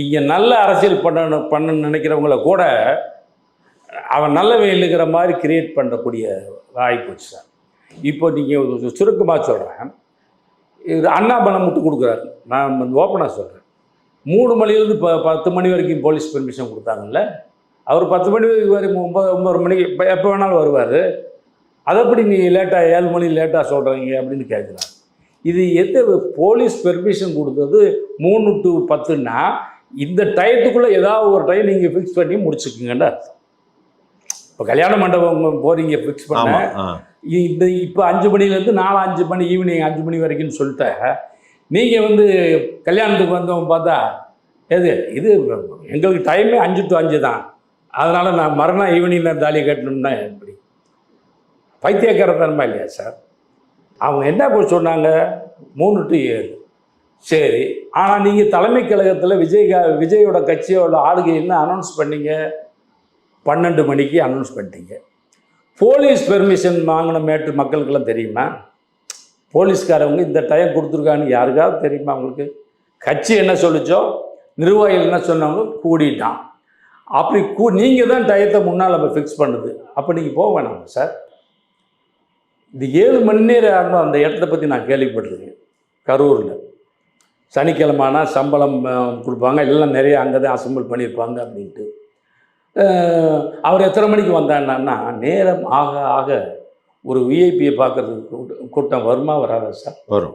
இங்கே நல்ல அரசியல் பண்ணணும்னு நினைக்கிறவங்கள கூட அவன் நல்லவன் இல்லைங்கிற மாதிரி கிரியேட் பண்ணக்கூடிய ஆகிப்போச்சு சார். இப்போ நீங்கள் சுருக்கமாக சொல்கிறேன், இது அண்ணா பணம் விட்டு கொடுக்குறாரு. நான் ஓப்பனாக சொல்கிறேன், 3 மணிலேருந்து 10 மணி வரைக்கும் போலீஸ் பெர்மிஷன் கொடுத்தாங்கல்ல. அவர் 10 மணி வரைக்கும் 9 மணிக்கு எப்போ வேணாலும் வருவார். அதை எப்படி நீ லேட்டாக 7 மணி லேட்டாக சொல்கிறீங்க அப்படின்னு கேட்குறாங்க. இது போலீஸ் பெர்மிஷன் கொடுத்தது 3 to 10ன்னா இந்த டயத்துக்குள்ளே ஏதாவது ஒரு டைம் நீங்கள் ஃபிக்ஸ் பண்ணி முடிச்சுக்குங்கன்னு அர்த்தம். இப்போ கல்யாண மண்டபம் போகிறீங்க ஃபிக்ஸ் பண்ண, இந்த இப்போ 5 மணிலேருந்து 4-5 மணி ஈவினிங் 5 மணி வரைக்கும்னு சொல்லிட்டு நீங்கள் கல்யாணத்துக்கு வந்தவங்க பார்த்தா இது எங்களுக்கு டைமே 5 to 5 தான், அதனால் நான் மறுநாள் ஈவினிங்கில் தாலி கட்டணும்னா எப்படி? பைத்தியக்காரத்தனமா இல்லையா சார்? அவங்க என்ன சொன்னாங்க 3 to 7. சரி, ஆனால் நீங்கள் தலைமை கழகத்தில் விஜயோட கட்சியோட ஆளுகைன்னு அனௌன்ஸ் பண்ணீங்க, 12 மணிக்கு அனௌன்ஸ் பண்ணிட்டீங்க. போலீஸ் பெர்மிஷன் வாங்கின மேட்டு மக்களுக்கெல்லாம் தெரியுமா? போலீஸ்காரவங்க இந்த டைம் கொடுத்துருக்கான்னு யாருக்காவது தெரியுமா உங்களுக்கு? கட்சி என்ன சொல்லிச்சோ, நிர்வாகிகள் என்ன சொன்னாங்க, கூடிட்டான். அப்படி நீங்கள் தான் டயத்தை முன்னால் நம்ம ஃபிக்ஸ் பண்ணுது. அப்போ நீங்கள் போக வேணாம் சார். இது 7 மணி நேரம் ஆகணும். அந்த இடத்த பற்றி நான் கேள்விப்பட்டிருக்கேன். கரூரில் சனிக்கிழமைனா சம்பளம் கொடுப்பாங்க, எல்லாம் நிறைய அங்கே தான் அசம்பிள் பண்ணியிருப்பாங்க அப்படின்ட்டு. அவர் எத்தனை மணிக்கு வந்தாங்கன்னா, நேரம் ஆக ஆக ஒரு விஐபியை பார்க்குறதுக்கு கூட்டம் வருமா வராதா சார்? வரும்.